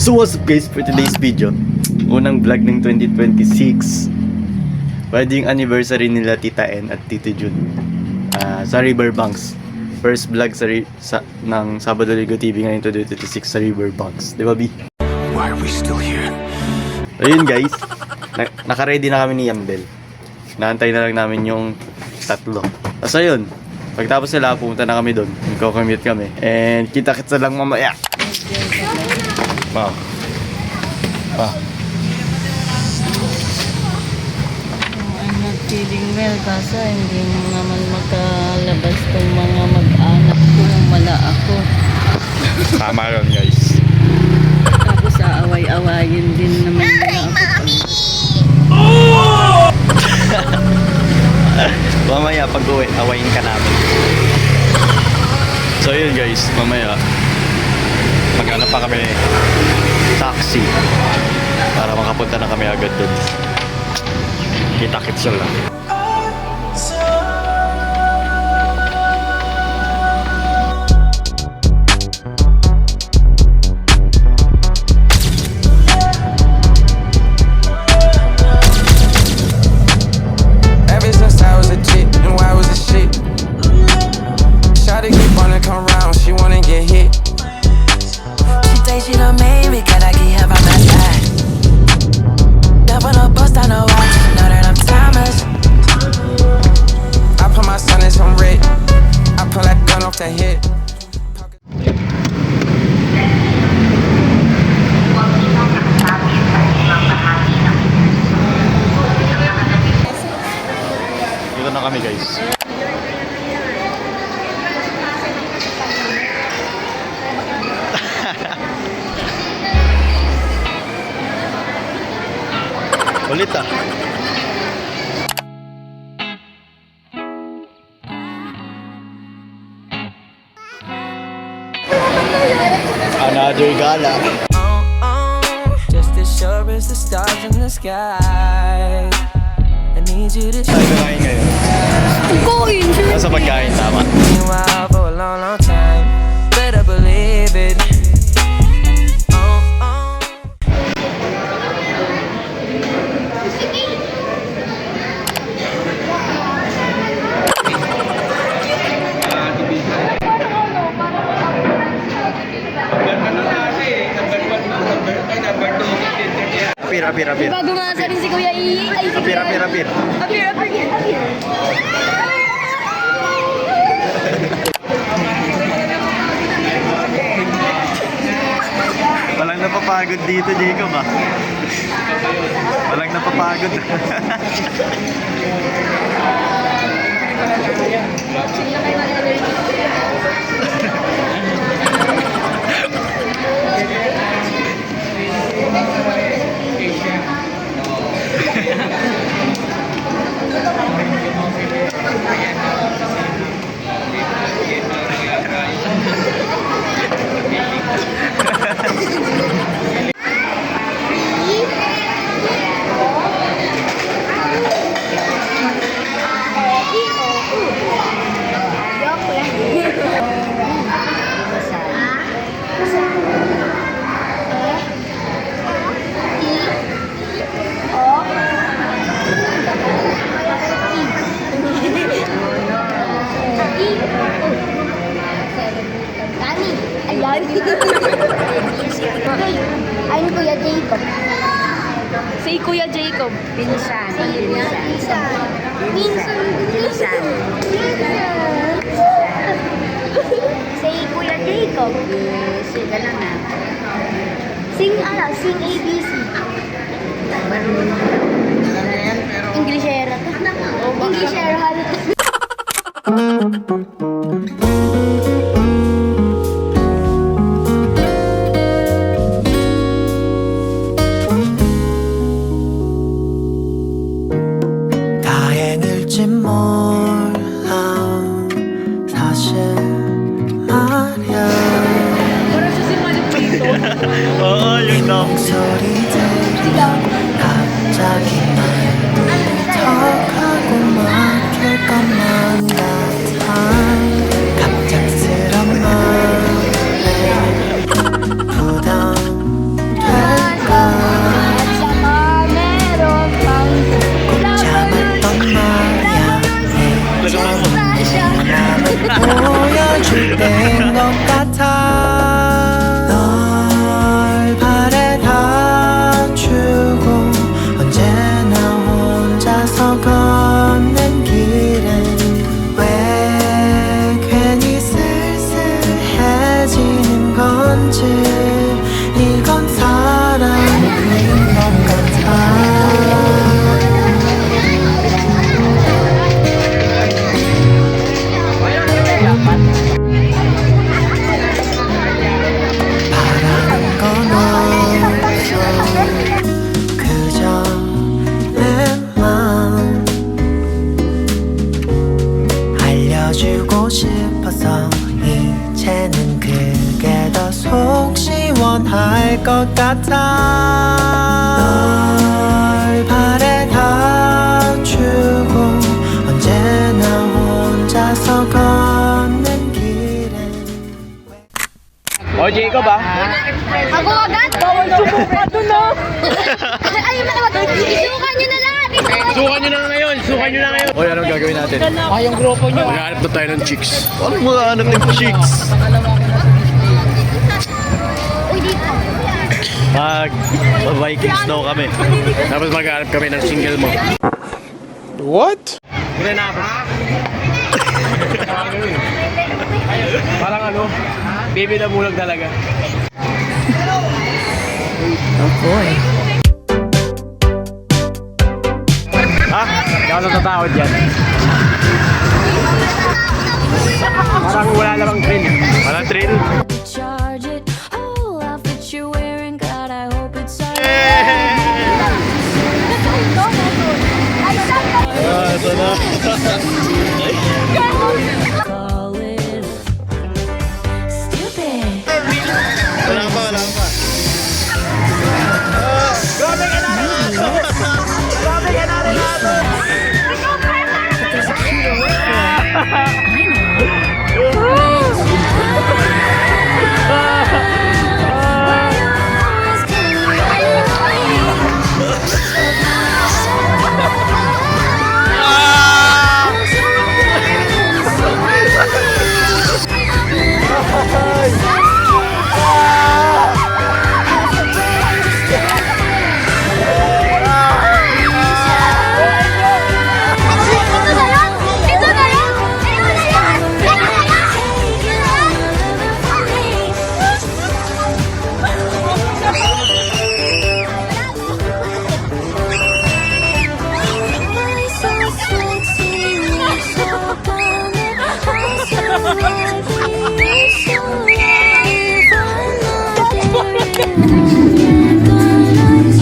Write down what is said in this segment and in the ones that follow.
So what's up guys, for today's video, unang vlog ng 2026, wedding anniversary nila Tita N at Tito Jun sa Riverbanks. First vlog ng Sabado Ligo TV ngayon 2026 sa Riverbanks, di ba B? Why are we still here? Ayun guys, naka-ready na kami ni Yambel. Naantay na lang namin yung tatlo. Tapos ayun, pagtapos nila pumunta na kami doon, magko-commute kami, and kita-kits na lang mamaya. Wow. I'm not feeling well kasi hindi mo naman makalabas tong mga mag-anak ko. Wala ako. Tama ron guys. Tapos aaway-awayin din naman nila ako. Mamaya pag uwi, awayin ka namin. So yun guys, mamaya maghanap pa kami taxi para makapunta na kami agad dun. Kita-kits lang. Ever since I was a chick, knew I was a shit. Shawty keep wanna come round, she wanna get hit. She think she done made me, cause I keep her by my side. Jump on a bus, I know why, know that I'm timeless. I put my son in some red, I pull that gun off the hip. Dito na kami guys. Ulit ah. Another gala. Just as sure as the stars in the sky. I need you to Tayo kakain ngayon. Nasa pagkain, tama. meanwhile for a long, long time. Better believe it. Apir. Bago nga sa rin si Kuya I. Ay, si Apir. Apir. Walang napapagod dito, Jacob ah. Walang napapagod. Ayun Kuya Jacob. Si Kuya Jacob. Pinsan. Si Kuya Jacob. Sila lang na. Sing ABC. Englishera. Englishera halos. 것 같아 널 발에 감추고 언제나 혼자서 걷는 길엔 Jacob ah. Ako agad? Bawal sumukado na. Ay, wag. Isukan nyo na lahat. Sukan nyo na ngayon. Oy, anong gagawin natin? Yung grupo nyo. Maghanap na tayo ng chicks. Ano mga hanap ng chicks? Uy, dito. Vikings daw kami. Tapos maghanap kami ng single mo. What? Parang ano, baby na bulag talaga. Oh boy. Ha? Hindi ako natatakot dyan. Parang wala namang thrill. Walang thrill. Charge it, whole outfit you're wearing, God, I hope it's all Ito na. call it stupid. Wala pa.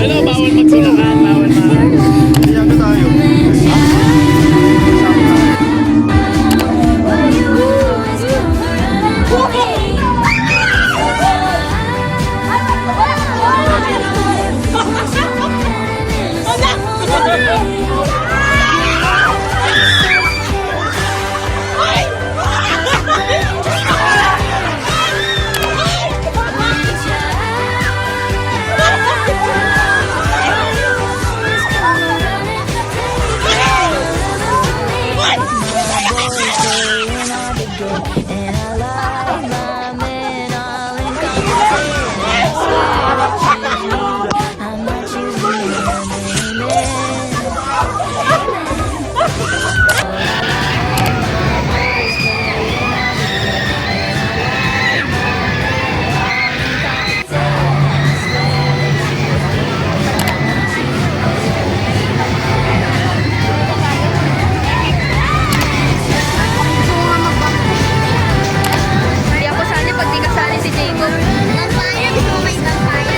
Hello, bawal magsulakan, bawal Iyan na tayo. And I love my men all in I'm not choosing your name. Hindi ako sali pag di kasali si Jacob. Vampire? Gusto mo may vampire?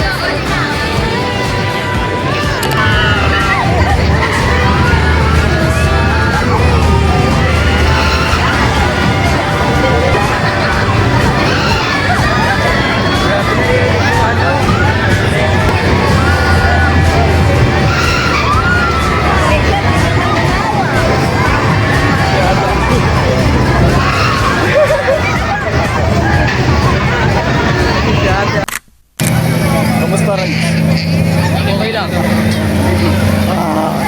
Kamusta rin? Okay lang.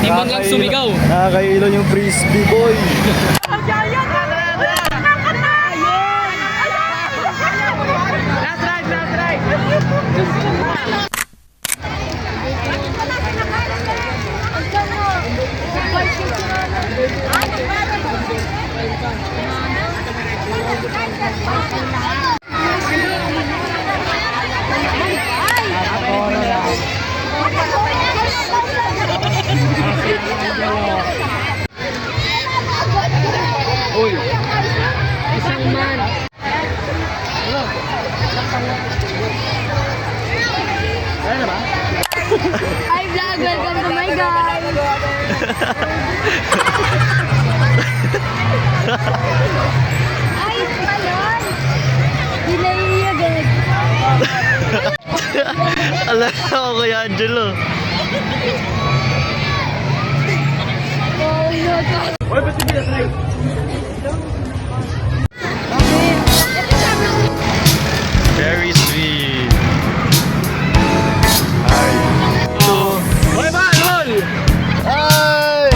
Di man lang sumigaw. Nakakailo yung frisbee boy. Hi vlog, welcome to my guys. Ay, palon. Delay agad. Alam ko Kuya Angelo. Very sweet. Ay. Hoy, Manol! Ay!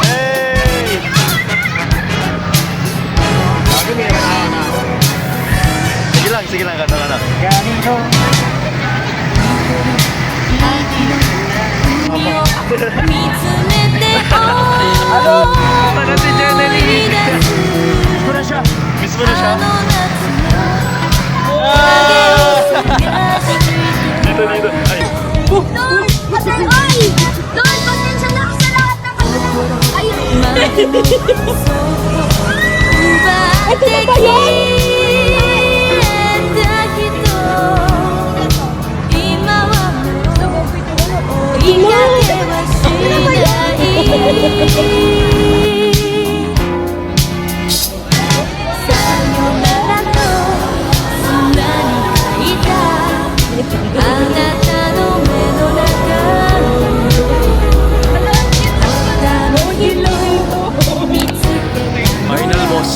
Hey! Sige lang, kanta ka lang. Para si Janeline. Miss mo na siya? Dito. Ay. Don! Oy! Don! Pasensya na ako sa lahat ng ayun. Ito na ba yan? Final boss.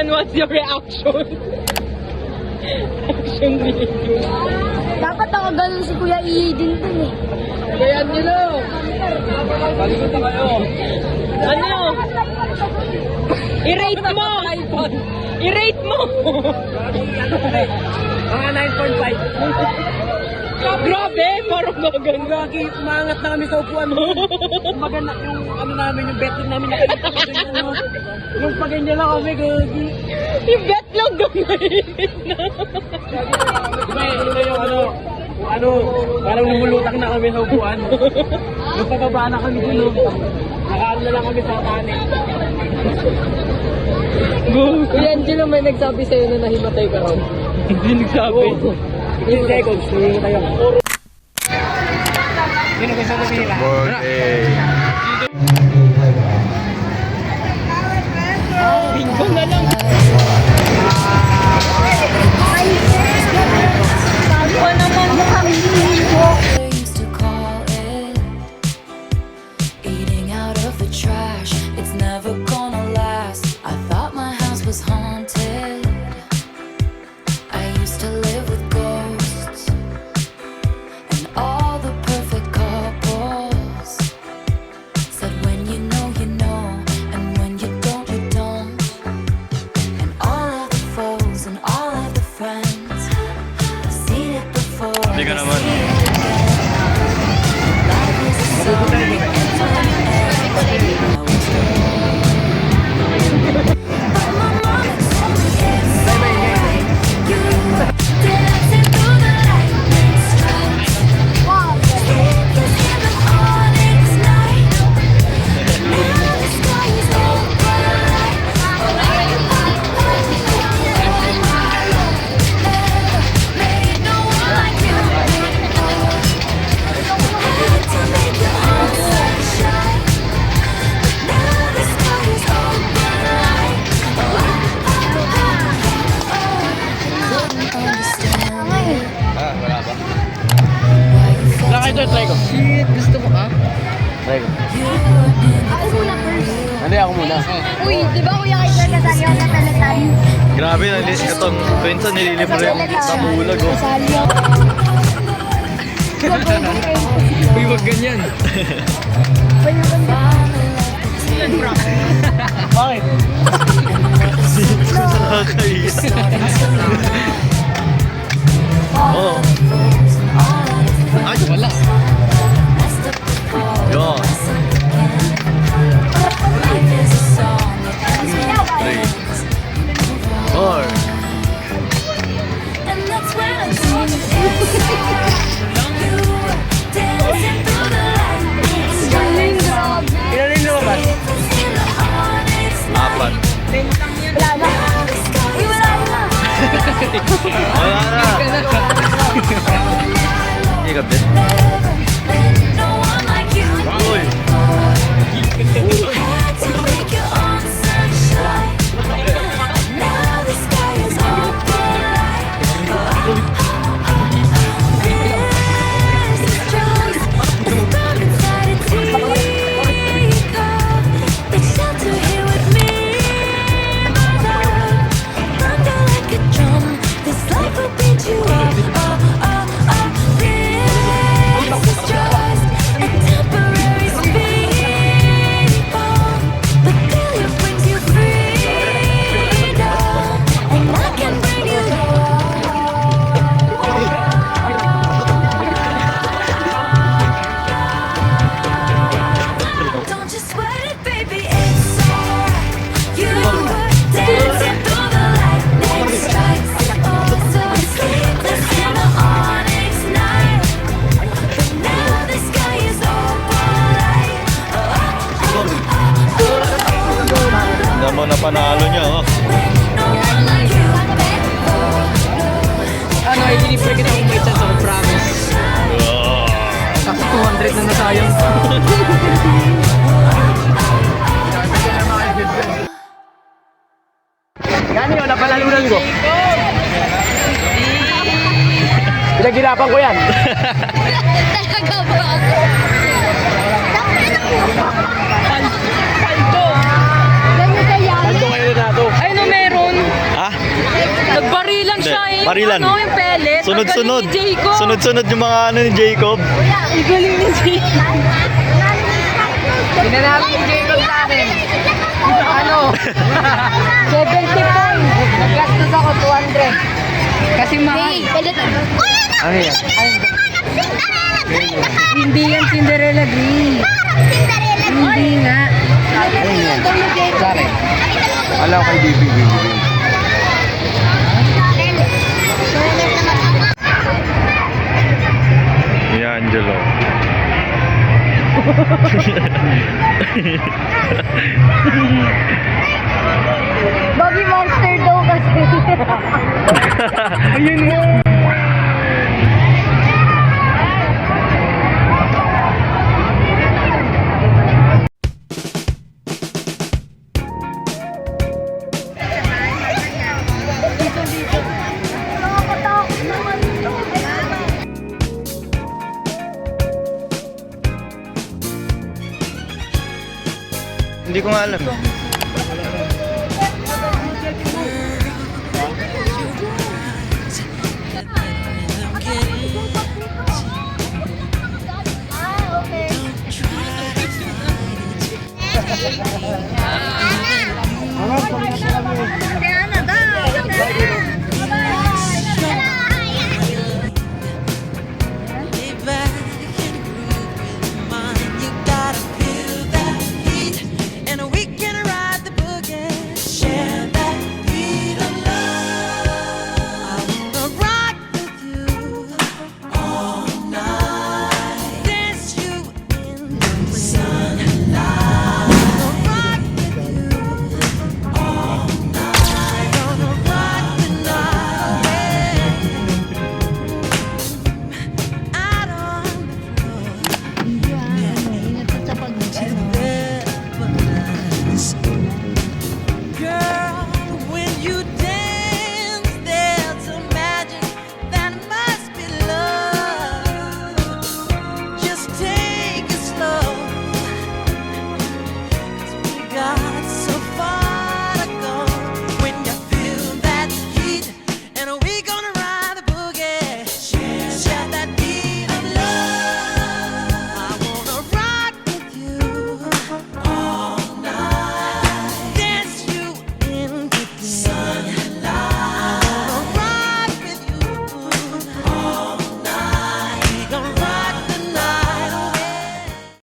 everyone wants your reaction. Action video. Dapat ako ganun si Kuya Iyi din dun eh. Kaya nyo. Balikot na kayo. Ano? I-rate mo! I-rate mo! Mga 9.5. Grabe! Parang gaganda. Gagi, umangat na kami sa upuan mo. Maganda yung ano namin, yung betting namin nakita ko yung ano. Yung paganda lang kami, gagi. I-bet lang gamitin na. Diba, yun na yung ano, parang lumulutang na kami sa upuan. Yung pababa na kami dun, nakaano na lang kami sa tani. Kuya Angelo, may nagsabi sa'yo na nahimatay ka ron. Hindi nagsabi. 15 seconds, hindi tayo. Sino gusto na pila? Birthday. Bingo na lang. Bago naman kami. They used to call it eating out of the trash. It's never gonna last. I thought my house was haunted. I used to live with ghosts and all the perfect couples said when you know, and when you don't, you don't. And all of the foes and all of the friends, I've seen it before. Hindi ka naman. Life is a song that ends when it ends. But my mama told me it's alright. You dancing through the lightning strikes. Sleepless in the onyx night. Now the sky is all bright. Made no one like you. Had to make your own sunshine. Now the sky is all bright. Couldn't understand it. Wala ba? Why you felt Lakay to, try ko. Shit, gusto mo ka? Try ko. you were in it Ako for muna first. real. Hindi, ako muna. Uy, di ba Kuya kayo nagkasali ako na talatan? Grabe, nalis ka tong kwento, nililip mo rin sa bulag. Oh. Kasali ako. Uy, wag ganyan. Bakit? Nakakainis. Oo. Ay, wala. Yun. Life is a song that ends when it 3, ends. 4. And that's when I told you it's alright. You were dancing through the lightning strikes. Ilan rin lumabas? Sleepless in the onyx Apat. night. Wala na. Now the sky Uy, is wala na. Wala na. Hindi ka bet. no one like you. Uy. Had to make your own sunshine. Now the sky is all bright. This is just a storm inside a teacup. Take shelter here with me, my love. Thunder like a drum. This life will beat you up. This is just a temporary speed bump, but failure brings you freedom, and I can bring you love. Don't you sweat it, baby, it's alright. You were dancing through the lightning strikes. Oh, so sleepless in the onyx night. But now the sky is all bright. Hindi mo na panalo niya, oh. No one like you. Ano, ililibre kita kung may chance ako, promise. Kasi 200 na nasayang. Yan yun, napalalunan ko. Pinaghirapan ko yan. Talaga ba ako? Paldo! Ganyan kaya. Paldo kayo na ito. Ay, no, meron. Marilan. Ano yung pellet? Sunod-sunod. Ang galing ni Jacob. Sunod-sunod yung mga ano ni Jacob. Ang galing ni Jacob. Pinanalo yung Jacob sa akin. Ano? 70 points. Naggastos ako 200. Kasi mahal. Ano yan? Hindi yan Cinderella Green. Hindi nga. Sorry. Alam kay DVD. Yeah, Angelo. Bobby Monster daw kasi. Hindi ko nga alam. Girl, when you